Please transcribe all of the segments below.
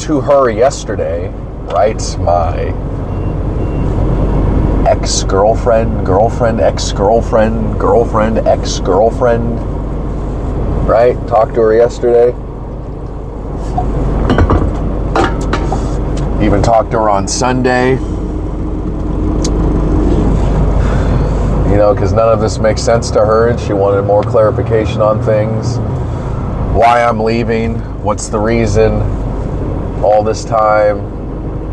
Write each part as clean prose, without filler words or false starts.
to her yesterday, right? My ex-girlfriend, girlfriend, ex-girlfriend, right? Talked to her yesterday. Even talked to her on Sunday. You know, because none of this makes sense to her, and she wanted more clarification on things. Why I'm leaving, what's the reason, all this time,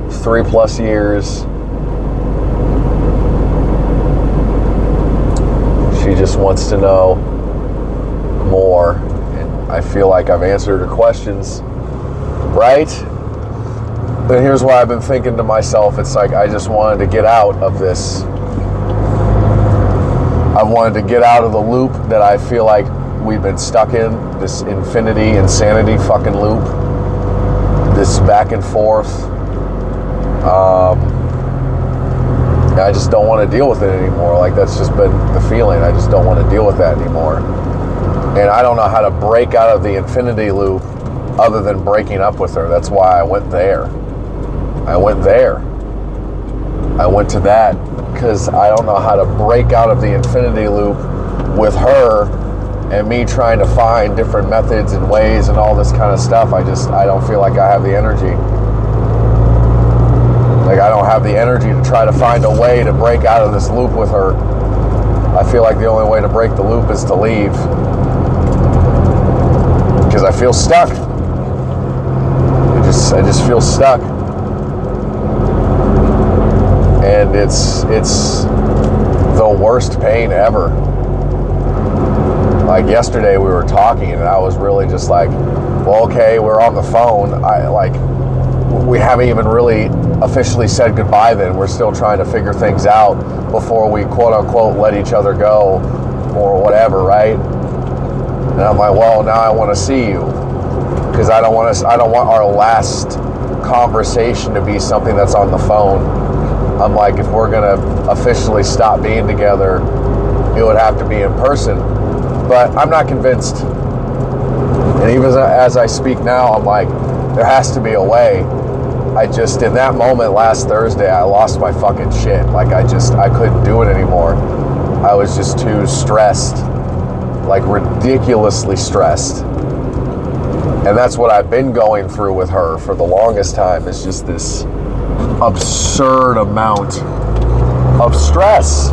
3+ years. She just wants to know more, and I feel like I've answered her questions, right? But here's why I've been thinking to myself, it's like I just wanted to get out of this. I wanted to get out of the loop that I feel like we've been stuck in, this insanity fucking loop, this back and forth. I just don't want to deal with it anymore. Like, that's just been the feeling. I just don't want to deal with that anymore. And I don't know how to break out of the infinity loop other than breaking up with her. That's why I went there. I went to that because I don't know how to break out of the infinity loop with her and me trying to find different methods and ways and all this kind of stuff. I don't feel like I have the energy. Like, I don't have the energy to try to find a way to break out of this loop with her. I feel like the only way to break the loop is to leave. Because I feel stuck. I just feel stuck. And it's the worst pain ever. Like, yesterday we were talking and I was really just like, well, okay, we're on the phone. We haven't even really officially said goodbye then. We're still trying to figure things out before we quote unquote let each other go or whatever, right? And I'm like, well, now I want to see you. Because I don't want our last conversation to be something that's on the phone. I'm like, if we're gonna officially stop being together, it would have to be in person. But I'm not convinced. And even as I speak now, I'm like, there has to be a way. In that moment last Thursday, I lost my fucking shit. Like, I couldn't do it anymore. I was just too stressed, like ridiculously stressed. And that's what I've been going through with her for the longest time. It's just this absurd amount of stress.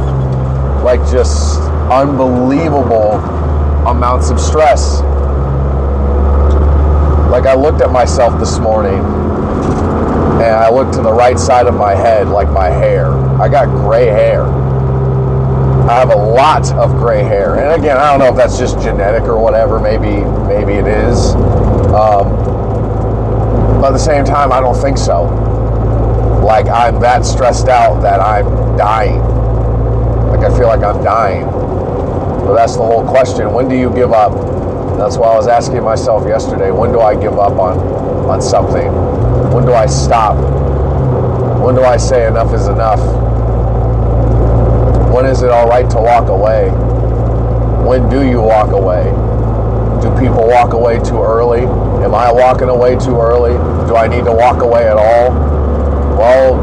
Like, just unbelievable amounts of stress. Like, I looked at myself this morning and I looked to the right side of my head, like my hair. I got gray hair. I have a lot of gray hair. And again, I don't know if that's just genetic or whatever. Maybe it is. But at the same time, I don't think so. Like, I'm that stressed out that I'm dying. Like, I feel like I'm dying. But that's the whole question. When do you give up? That's why I was asking myself yesterday, when do I give up on something? When do I stop? When do I say enough is enough? When is it all right to walk away? When do you walk away? Do people walk away too early? Am I walking away too early? Do I need to walk away at all? Well,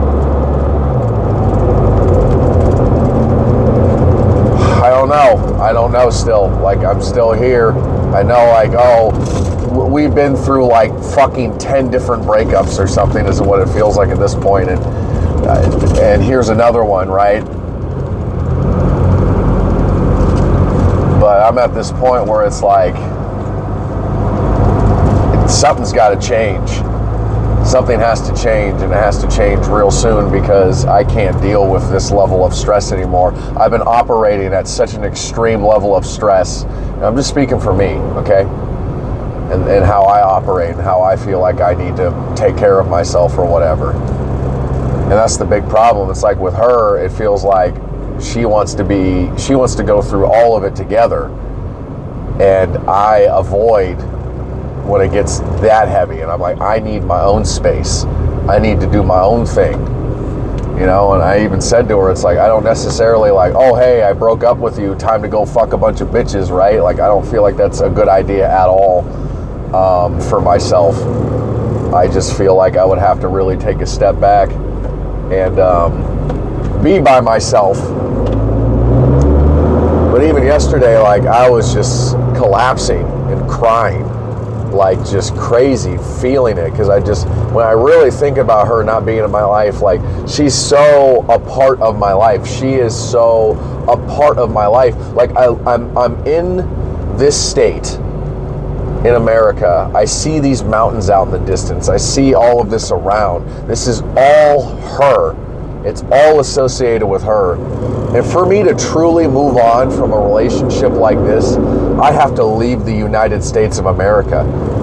I don't know. I don't know still. Like, I'm still here. I know, like, we've been through like fucking 10 different breakups or something is what it feels like at this point. And here's another one, right? But I'm at this point where it's like, something's got to change. Something has to change, and it has to change real soon because I can't deal with this level of stress anymore. I've been operating at such an extreme level of stress. And I'm just speaking for me, okay? And how I operate and how I feel like I need to take care of myself or whatever. And that's the big problem. It's like with her, it feels like she wants to go through all of it together. And I avoid when it gets that heavy. And I'm like, I need my own space. I need to do my own thing. You know, and I even said to her, it's like, I don't necessarily like, oh, hey, I broke up with you, time to go fuck a bunch of bitches, right? Like, I don't feel like that's a good idea at all for myself. I just feel like I would have to really take a step back and be by myself. But even yesterday, like, I was just collapsing and crying, like, just crazy, feeling it, because when I really think about her not being in my life, like, she's so a part of my life. She is so a part of my life. Like, I'm in this state in America. I see these mountains out in the distance. I see all of this around. This is all her. It's all associated with her. And for me to truly move on from a relationship like this, I have to leave the United States of America.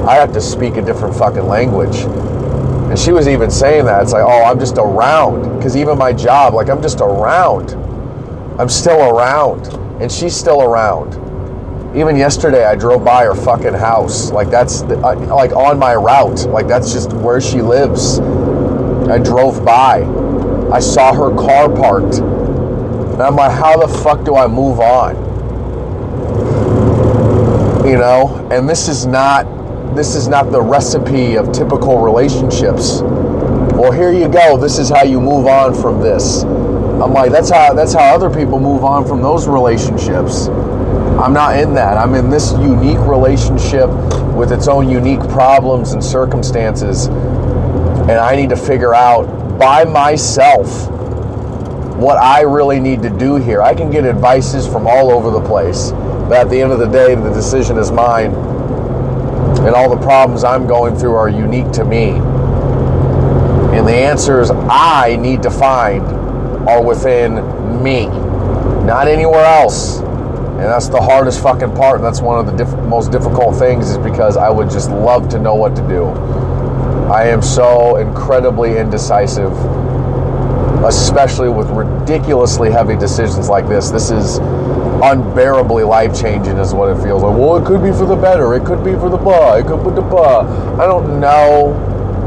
I have to speak a different fucking language. And she was even saying that. It's like, oh, I'm just around. Because even my job, like, I'm just around. I'm still around. And she's still around. Even yesterday, I drove by her fucking house. Like, that's, like, on my route. Like, that's just where she lives. I drove by. I saw her car parked. And I'm like, how the fuck do I move on? You know? And this is not the recipe of typical relationships. Well, here you go. This is how you move on from this. I'm like, that's how other people move on from those relationships. I'm not in that. I'm in this unique relationship with its own unique problems and circumstances. And I need to figure out by myself what I really need to do here. I can get advices from all over the place, but at the end of the day, the decision is mine. And all the problems I'm going through are unique to me. And the answers I need to find are within me, not anywhere else. And that's the hardest fucking part. And that's one of the most difficult things, is because I would just love to know what to do. I am so incredibly indecisive, especially with ridiculously heavy decisions like this. This is unbearably life-changing is what it feels like. Well, it could be for the better. It could be for the blah. It could be the blah. I don't know.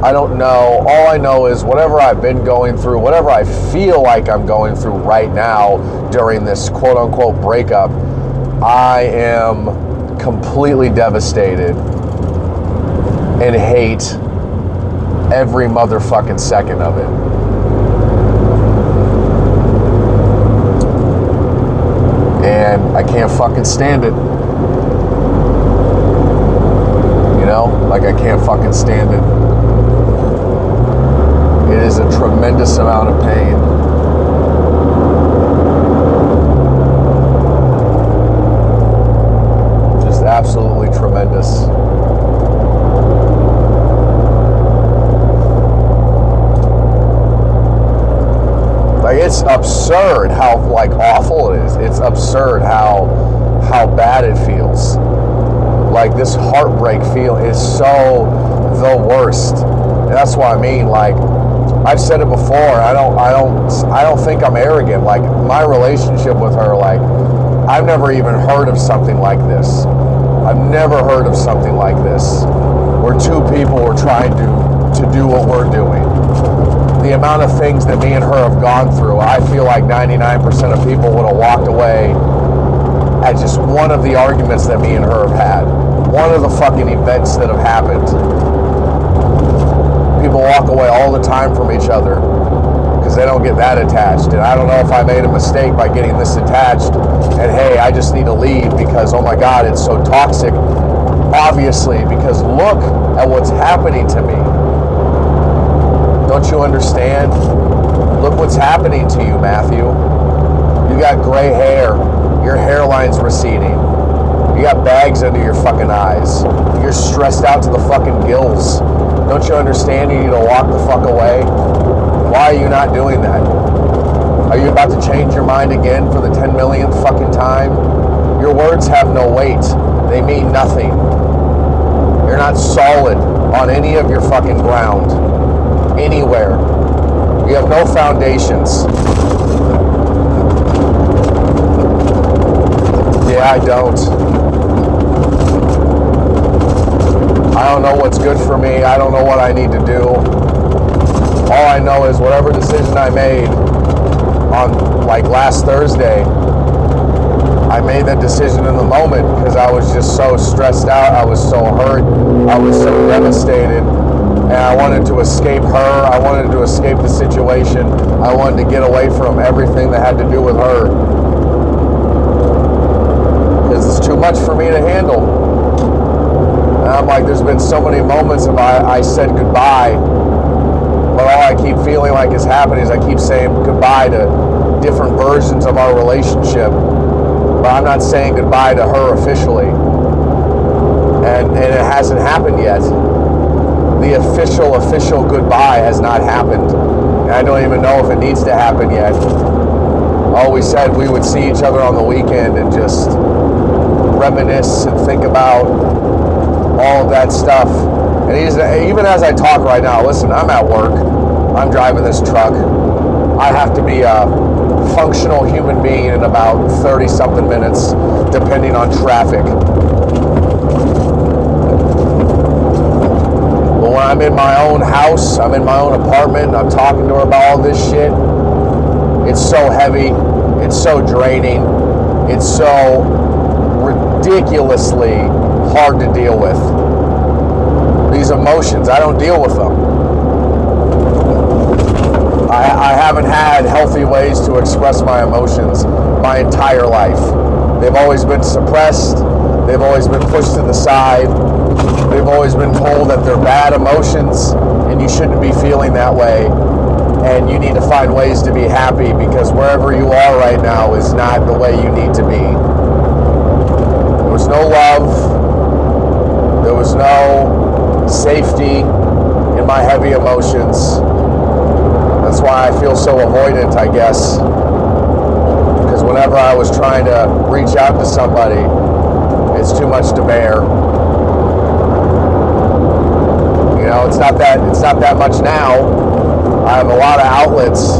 All I know is whatever I've been going through, whatever I feel like I'm going through right now during this quote-unquote breakup, I am completely devastated and hate every motherfucking second of it. And I can't fucking stand it. You know? Like, I can't fucking stand it. It is a tremendous amount of pain. Just absolutely tremendous. Like, it's absurd how, like, awful it is. It's absurd how bad it feels. Like, this heartbreak feeling is so the worst. And that's what I mean. Like, I've said it before. I don't think I'm arrogant. Like, my relationship with her, like, I've never even heard of something like this. I've never heard of something like this, where two people were trying to do what we're doing. The amount of things that me and her have gone through, I feel like 99% of people would have walked away at just one of the arguments that me and her have had. One of the fucking events that have happened. People walk away all the time from each other because they don't get that attached. And I don't know if I made a mistake by getting this attached. And hey, I just need to leave because, oh my God, it's so toxic. Obviously, because look at what's happening to me. Don't you understand? Look what's happening to you, Matthew. You got gray hair. Your hairline's receding. You got bags under your fucking eyes. You're stressed out to the fucking gills. Don't you understand you need to walk the fuck away? Why are you not doing that? Are you about to change your mind again for the 10 millionth fucking time? Your words have no weight. They mean nothing. You're not solid on any of your fucking ground. Anywhere. You have no foundations. Yeah, I don't. I don't know what's good for me. I don't know what I need to do. All I know is whatever decision I made on, like, last Thursday, I made that decision in the moment because I was just so stressed out. I was so hurt. I was so devastated. and I wanted to escape her. I wanted to escape the situation. I wanted to get away from everything that had to do with her, because it's too much for me to handle. And I'm like, there's been so many moments of I said goodbye, but all I keep feeling like is happening is I keep saying goodbye to different versions of our relationship, but I'm not saying goodbye to her officially. And it hasn't happened yet. The official goodbye has not happened. And I don't even know if it needs to happen yet. All we said, we would see each other on the weekend and just reminisce and think about all of that stuff. And even as I talk right now, listen, I'm at work. I'm driving this truck. I have to be a functional human being in about 30-something minutes, depending on traffic. But when I'm in my own house, I'm in my own apartment, and I'm talking to her about all this shit, it's so heavy, it's so draining, it's so ridiculously hard to deal with. These emotions, I don't deal with them. I haven't had healthy ways to express my emotions my entire life. They've always been suppressed. They've always been pushed to the side. They've always been told that they're bad emotions and you shouldn't be feeling that way. And you need to find ways to be happy, because wherever you are right now is not the way you need to be. There was no love. There was no safety in my heavy emotions. That's why I feel so avoidant, I guess. Because whenever I was trying to reach out to somebody, it's too much to bear. You know, it's not that much now. I have a lot of outlets.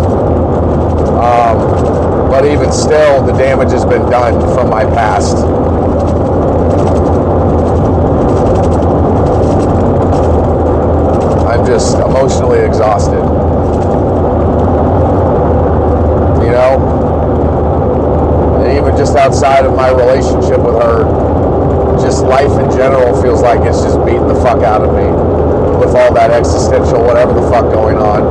But even still, the damage has been done from my past. I'm just emotionally exhausted. You know? And even just outside of my relationship with her, just life in general feels like it's just beating the fuck out of me with all that existential whatever the fuck going on,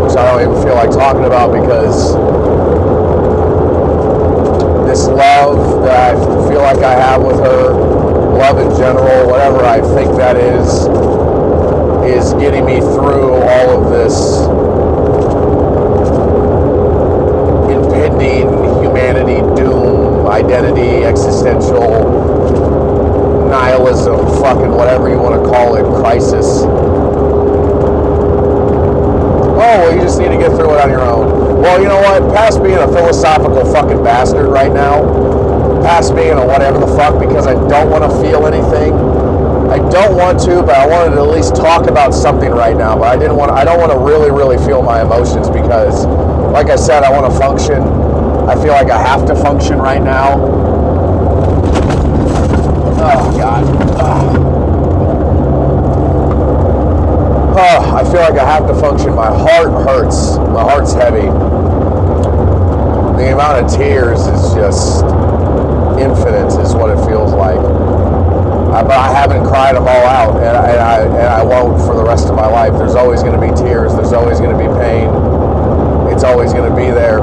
which I don't even feel like talking about, because this love that I feel like I have with her, love in general, whatever I think that is getting me through all of this impending humanity, doom, identity, existential nihilism, fucking whatever you want to call it, crisis. Oh, well, you just need to get through it on your own. Well, you know what? Past being a philosophical fucking bastard right now, past being a whatever the fuck, because I don't want to feel anything. I don't want to, but I wanted to at least talk about something right now. But I don't want to really feel my emotions, because, like I said, I want to function. I feel like I have to function right now. Oh, God. Oh, I feel like I have to function. My heart hurts. My heart's heavy. The amount of tears is just infinite, is what it feels like. But I haven't cried them all out, and I won't for the rest of my life. There's always going to be tears. There's always going to be pain. It's always going to be there.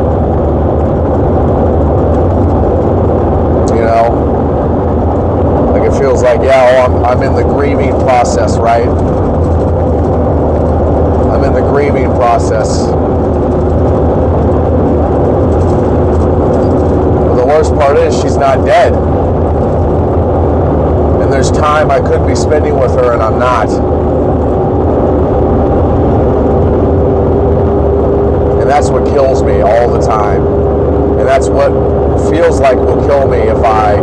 You know? Like, it feels like, yeah, I'm in the grieving process, right? I'm in the grieving process. But the worst part is she's not dead. And there's time I could be spending with her, and I'm not. And that's what kills me all the time. And that's what feels like will kill me if I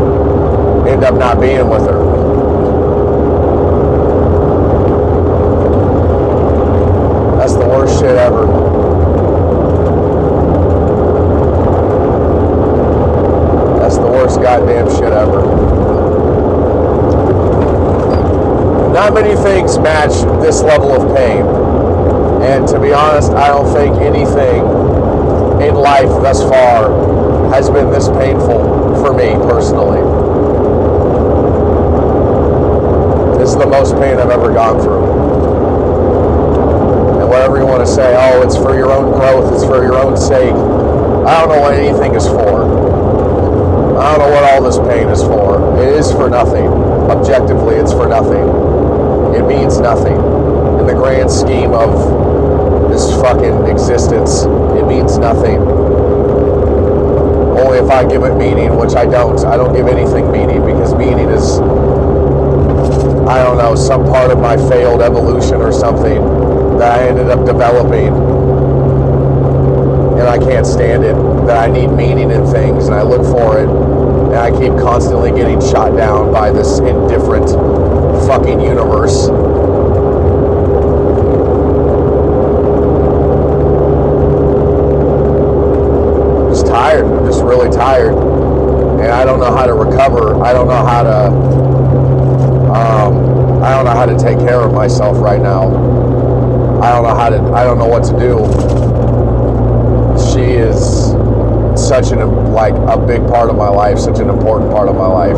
end up not being with her. That's the worst shit ever. That's the worst goddamn shit ever. Not many things match this level of pain. And to be honest, I don't think anything in life thus far has been this painful for me personally. This is the most pain I've ever gone through. And whatever you want to say, oh, it's for your own growth, it's for your own sake. I don't know what anything is for. I don't know what all this pain is for. It is for nothing. Objectively, it's for nothing. It means nothing. In the grand scheme of this fucking existence, it means nothing. Only if I give it meaning, which I don't. I don't give anything meaning, because meaning is, I don't know, some part of my failed evolution or something that I ended up developing. And I can't stand it. That I need meaning in things, and I look for it, and I keep constantly getting shot down by this indifferent fucking universe. I'm just tired. I'm just really tired, and I don't know how to recover. I don't know how to. I don't know how to take care of myself right now. I don't know how to. I don't know what to do. She is such a big part of my life, such an important part of my life.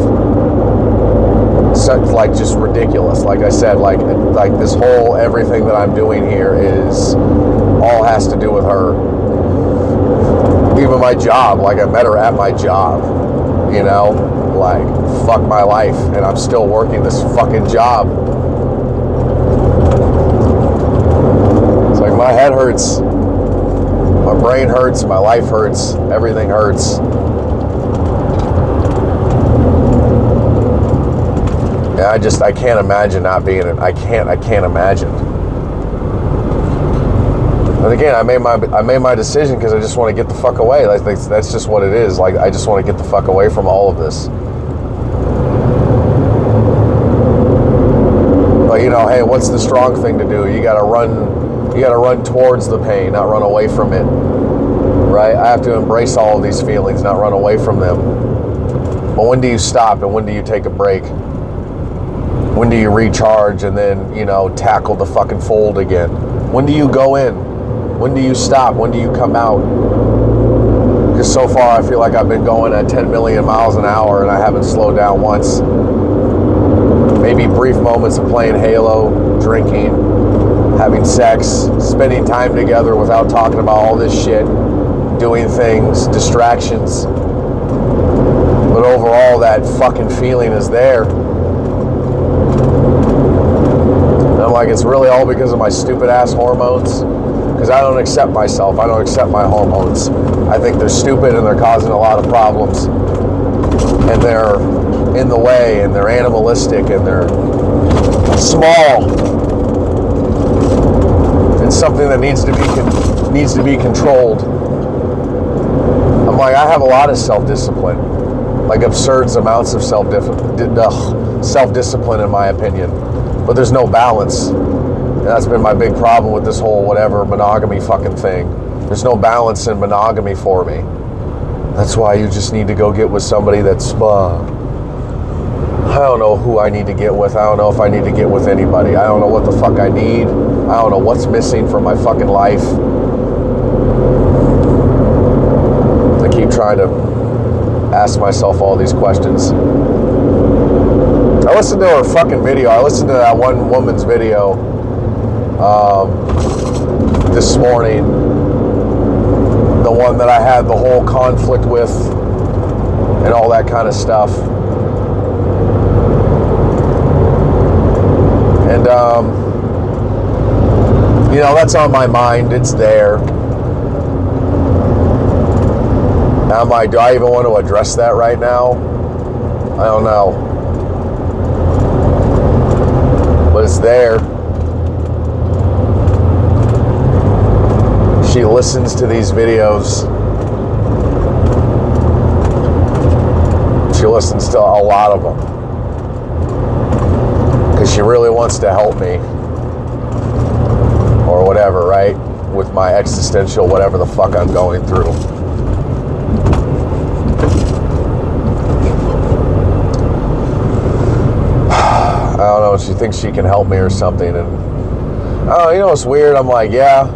Such just ridiculous. Like I said, like this whole everything that I'm doing here is all has to do with her. Even my job, like I met her at my job, you know, like fuck my life, and I'm still working this fucking job. It's like my head hurts. My brain hurts, my life hurts, everything hurts. Yeah, I can't imagine not being it. I can't imagine. And again, I made my decision because I just want to get the fuck away. That's just what it is. Like, I just want to get the fuck away from all of this. But you know, hey, what's the strong thing to do? You gotta run towards the pain, not run away from it, right? I have to embrace all of these feelings, not run away from them. But when do you stop, and when do you take a break? When do you recharge and then, you know, tackle the fucking fold again? When do you go in? When do you stop? When do you come out? Because so far I feel like I've been going at 10 million miles an hour and I haven't slowed down once. Maybe brief moments of playing Halo, drinking, having sex, spending time together without talking about all this shit, doing things, distractions. But overall, that fucking feeling is there. And I'm like, it's really all because of my stupid ass hormones? Because I don't accept myself. I don't accept my hormones. I think they're stupid and they're causing a lot of problems. And they're in the way, and they're animalistic, and they're small. It's something that needs to be controlled. I'm like, I have a lot of self-discipline, like absurd amounts of self-discipline in my opinion, but there's no balance. And that's been my big problem with this whole whatever monogamy fucking thing. There's no balance in monogamy for me. That's why you just need to go get with somebody that's I don't know who I need to get with. I don't know if I need to get with anybody. I don't know what the fuck I need. I don't know what's missing from my fucking life. I keep trying to ask myself all these questions. I listened to her fucking video. I listened to that one woman's video this morning. The one that I had the whole conflict with and all that kind of stuff. And, you know, that's on my mind. It's there. Now, I'm like, do I even want to address that right now? I don't know. But it's there. She listens to these videos. She listens to a lot of them. Because she really wants to help me. Or whatever, right? With my existential whatever the fuck I'm going through. I don't know, she thinks she can help me or something, and oh, you know what's weird? I'm like, yeah,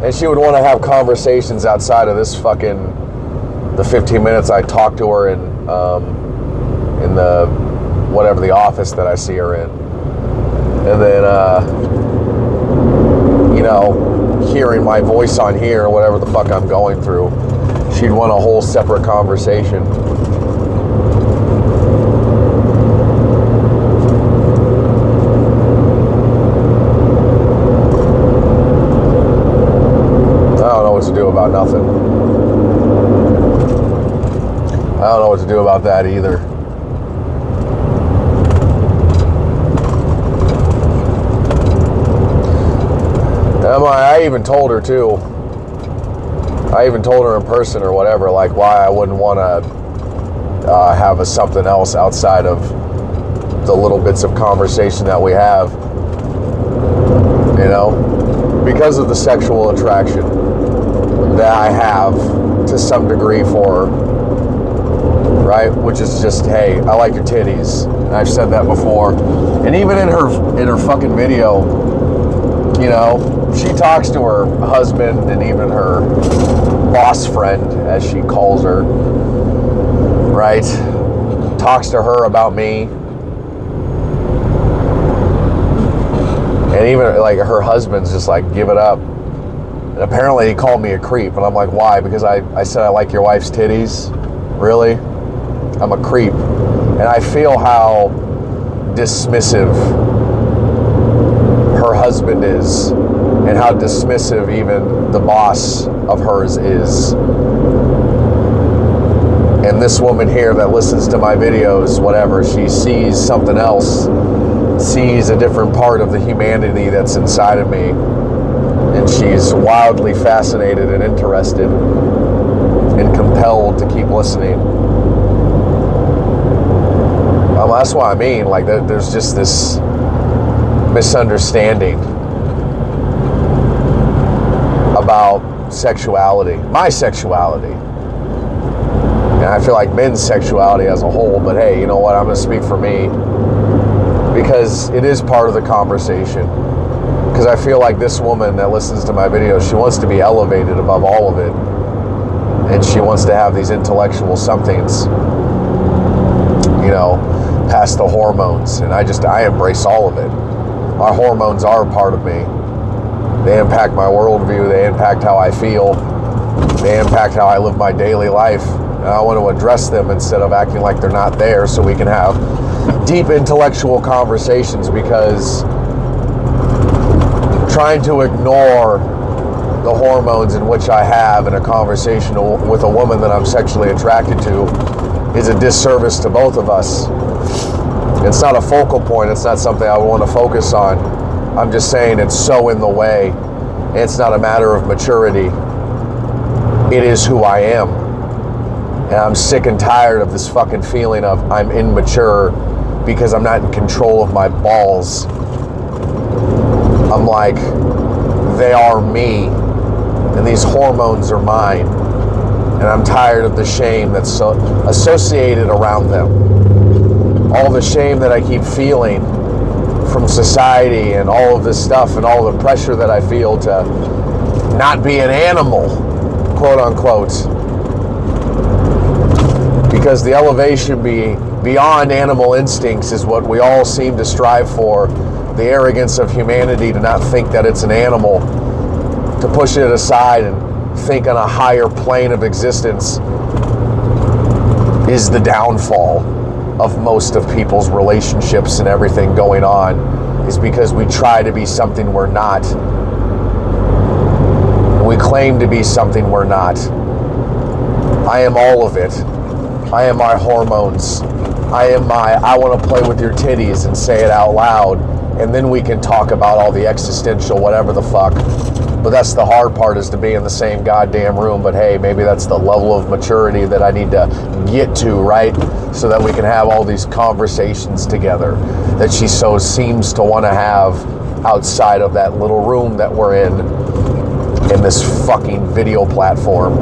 and she would want to have conversations outside of this fucking the 15 minutes I talked to her in the whatever the office that I see her in. And then, you know, hearing my voice on here, whatever the fuck I'm going through, she'd want a whole separate conversation. I don't know what to do about nothing. I don't know what to do about that either. I even told her too. I even told her in person or whatever, like why I wouldn't want to have something else outside of the little bits of conversation that we have. You know, because of the sexual attraction that I have to some degree for her. Right, which is just, hey, I like your titties. And I've said that before. And even in her fucking video, you know, she talks to her husband and even her boss friend, as she calls her, right? Talks to her about me. And even like her husband's just like, give it up. And apparently he called me a creep. And I'm like, why? Because I said I like your wife's titties? Really? I'm a creep. And I feel how dismissive her husband is, and how dismissive even the boss of hers is. And this woman here that listens to my videos, whatever, she sees something else, sees a different part of the humanity that's inside of me, and she's wildly fascinated and interested and compelled to keep listening. That's what I mean, like there's just this misunderstanding about sexuality, my sexuality. And I feel like men's sexuality as a whole, but hey, you know what, I'm going to speak for me because it is part of the conversation. Because I feel like this woman that listens to my videos, she wants to be elevated above all of it. And she wants to have these intellectual somethings, you know, past the hormones. And I embrace all of it. My hormones are a part of me. They impact my worldview. They impact how I feel. They impact how I live my daily life. And I want to address them instead of acting like they're not there, so we can have deep intellectual conversations, because trying to ignore the hormones in which I have in a conversation with a woman that I'm sexually attracted to is a disservice to both of us. It's not a focal point. It's not something I want to focus on. I'm just saying it's so in the way. It's not a matter of maturity. It is who I am. And I'm sick and tired of this fucking feeling of I'm immature because I'm not in control of my balls. I'm like, they are me, and these hormones are mine. And I'm tired of the shame that's associated around them. All the shame that I keep feeling from society and all of this stuff and all the pressure that I feel to not be an animal, quote unquote. Because the elevation beyond animal instincts is what we all seem to strive for. The arrogance of humanity to not think that it's an animal, to push it aside and think on a higher plane of existence, is the downfall of most of people's relationships and everything going on, is because we try to be something we're not. We claim to be something we're not. I am all of it. I am my hormones. I want to play with your titties and say it out loud, and then we can talk about all the existential whatever the fuck. But that's the hard part, is to be in the same goddamn room. But hey, maybe that's the level of maturity that I need to get to, right? So that we can have all these conversations together that she so seems to want to have outside of that little room that we're in this fucking video platform.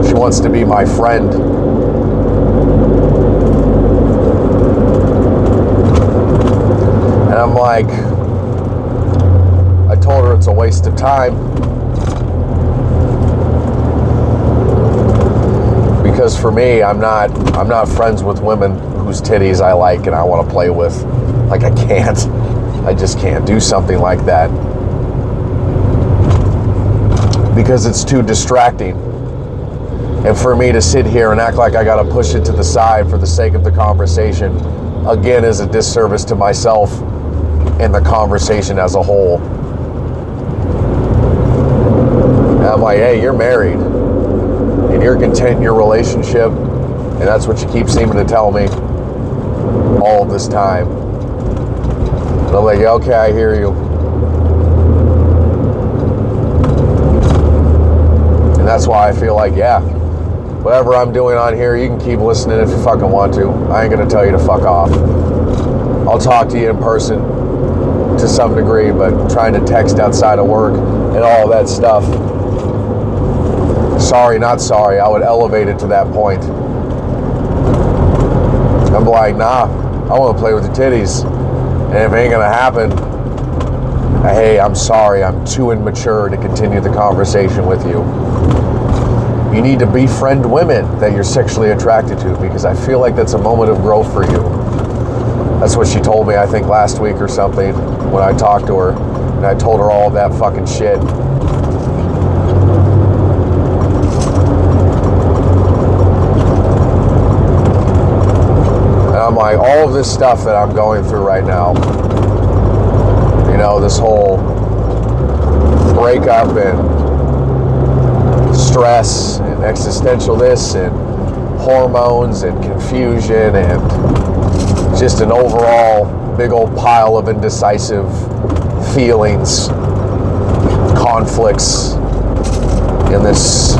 She wants to be my friend. And I'm like, I told her it's a waste of time. Because for me, I'm not friends with women whose titties I like and I want to play with. Like, I just can't do something like that. Because it's too distracting. And for me to sit here and act like I gotta push it to the side for the sake of the conversation, again, is a disservice to myself and the conversation as a whole. And I'm like, hey, you're married and you're content in your relationship, and that's what you keep seeming to tell me all this time. And I'm like, yeah, okay, I hear you. And that's why I feel like, yeah, whatever I'm doing on here, you can keep listening if you fucking want to. I ain't gonna tell you to fuck off. I'll talk to you in person to some degree, but trying to text outside of work and all that stuff, sorry, not sorry, I would elevate it to that point. I'm like, nah, I want to play with the titties. And if it ain't gonna happen, hey, I'm sorry, I'm too immature to continue the conversation with you. You need to befriend women that you're sexually attracted to, because I feel like that's a moment of growth for you. That's what she told me, I think, last week or something, when I talked to her, and I told her all of that fucking shit. And I'm like, all of this stuff that I'm going through right now, you know, this whole breakup and stress and existential this and hormones and confusion and just an overall big old pile of indecisive feelings, conflicts in this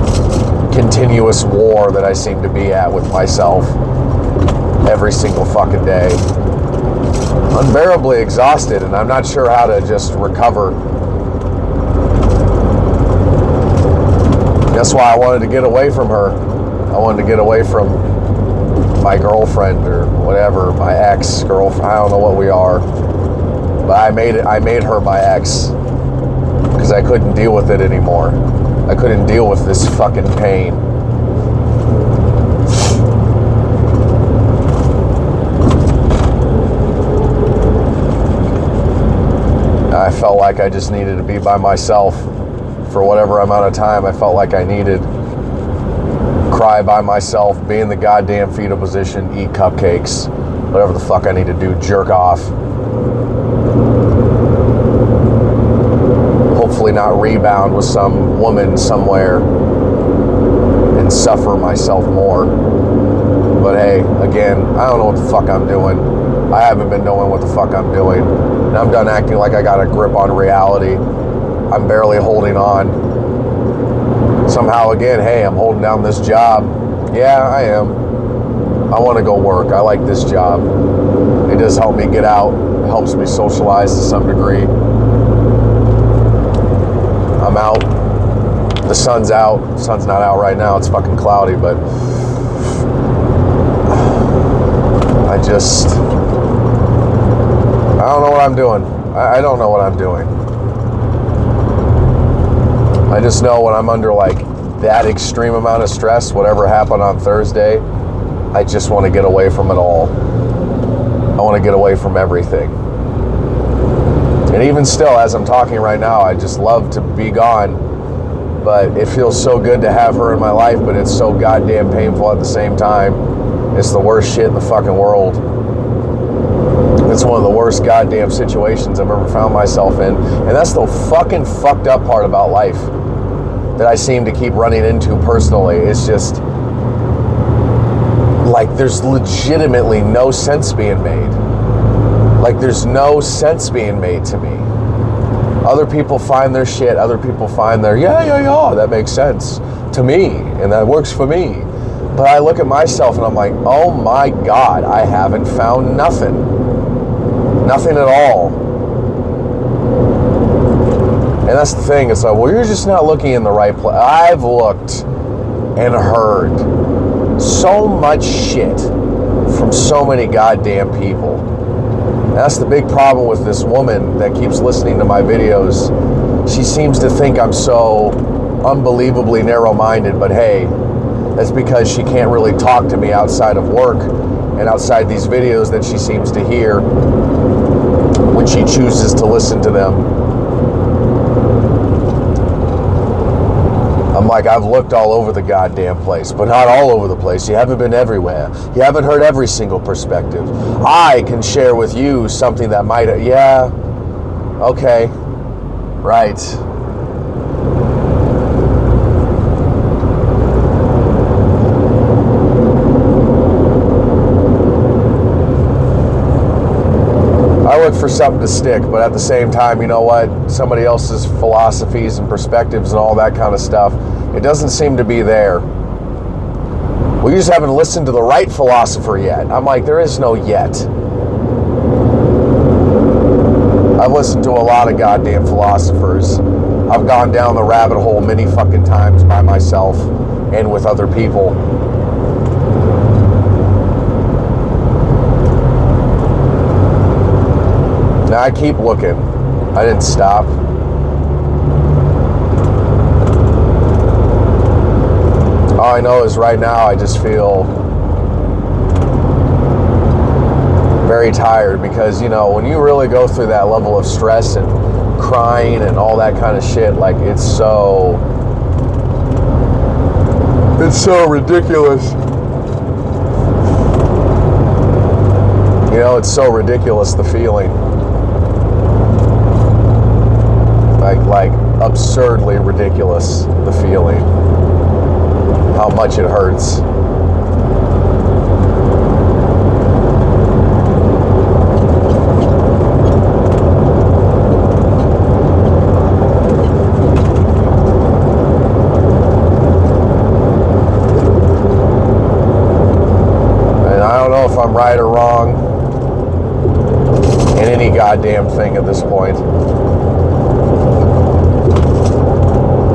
continuous war that I seem to be at with myself every single fucking day. Unbearably exhausted, and I'm not sure how to just recover. That's why I wanted to get away from her. I wanted to get away from my girlfriend or whatever, my ex-girlfriend. I don't know what we are. But I made her my ex because I couldn't deal with it anymore. I couldn't deal with this fucking pain. I felt like I just needed to be by myself for whatever amount of time I felt like I needed. Cry by myself, be in the goddamn fetal position, eat cupcakes, whatever the fuck I need to do, jerk off. Hopefully not rebound with some woman somewhere and suffer myself more. But hey, again, I don't know what the fuck I'm doing. I haven't been knowing what the fuck I'm doing. And I'm done acting like I got a grip on reality. I'm barely holding on. Somehow, again, hey, I'm holding down this job. Yeah, I am. I want to go work. I like this job. It does help me get out. It helps me socialize to some degree. I'm out. The sun's out. The sun's not out right now. It's fucking cloudy, but I don't know what I'm doing. I don't know what I'm doing. I just know when I'm under like that extreme amount of stress, whatever happened on Thursday, I just want to get away from it all. I want to get away from everything. And even still, as I'm talking right now, I just love to be gone. But it feels so good to have her in my life, but it's so goddamn painful at the same time. It's the worst shit in the fucking world. It's one of the worst goddamn situations I've ever found myself in. And that's the fucking fucked up part about life that I seem to keep running into personally. It's just like there's legitimately no sense being made. Like there's no sense being made to me. Other people find their shit. Other people find their, yeah, that makes sense to me. And that works for me. But I look at myself and I'm like, oh my God, I haven't found nothing. Nothing at all. And that's the thing. It's like, well, you're just not looking in the right place. I've looked and heard so much shit from so many goddamn people. And that's the big problem with this woman that keeps listening to my videos. She seems to think I'm so unbelievably narrow-minded, but hey, that's because she can't really talk to me outside of work. and outside these videos that she seems to hear when she chooses to listen to them. I'm like, I've looked all over the goddamn place, but not all over the place. You haven't been everywhere. You haven't heard every single perspective. I can share with you something that might, yeah, okay, right. I look for something to stick, but at the same time, you know what? Somebody else's philosophies and perspectives and all that kind of stuff, it doesn't seem to be there. We just haven't listened to the right philosopher yet. I'm like, there is no yet. I've listened to a lot of goddamn philosophers. I've gone down the rabbit hole many fucking times by myself and with other people. Now I keep looking. I didn't stop. All I know is right now I just feel very tired because, you know, when you really go through that level of stress and crying and all that kind of shit, like it's so ridiculous. You know, it's so ridiculous, the feeling. Like absurdly ridiculous, the feeling. How much it hurts. And I don't know if I'm right or wrong in any goddamn thing at this point.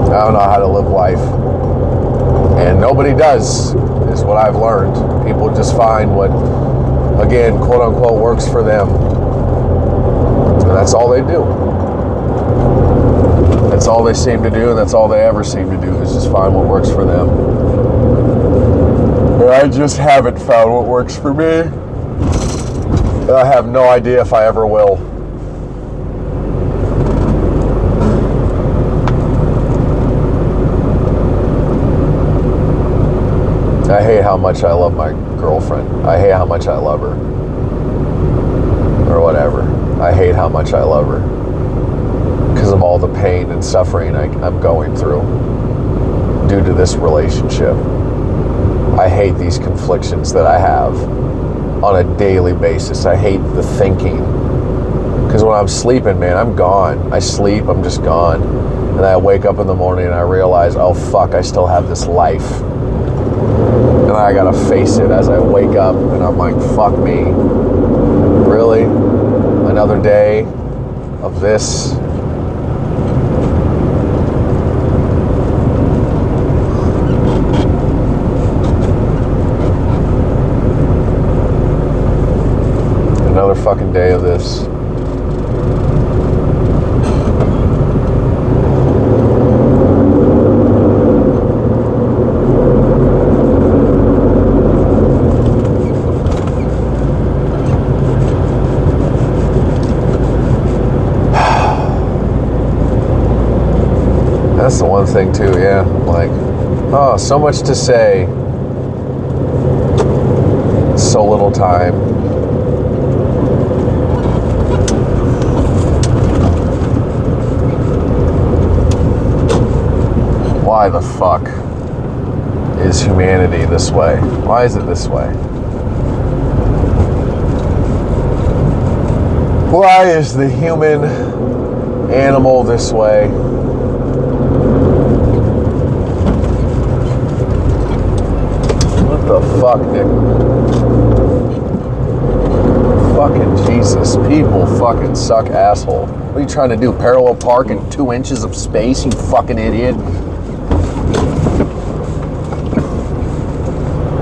I don't know how to live life. And nobody does, is what I've learned. People just find what, again, quote unquote, works for them. And that's all they do. That's all they seem to do, and that's all they ever seem to do, is just find what works for them. And I just haven't found what works for me. And I have no idea if I ever will. I hate how much I love my girlfriend. I hate how much I love her. Or whatever. I hate how much I love her. Because of all the pain and suffering I'm going through due to this relationship. I hate these conflictions that I have on a daily basis. I hate the thinking. Because when I'm sleeping, man, I'm gone. I sleep, I'm just gone. And I wake up in the morning and I realize, oh fuck, I still have this life. And I gotta face it as I wake up, and I'm like, fuck me. Really? Another day of this? Another fucking day of this. That's the one thing too, yeah. Like, oh, so much to say. So little time. Why the fuck is humanity this way? Why is it this way? Why is the human animal this way? What the fuck, Nick? Fucking Jesus. People fucking suck, asshole. What are you trying to do? Parallel park in 2 inches of space, you fucking idiot?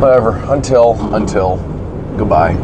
Whatever. Until. Goodbye.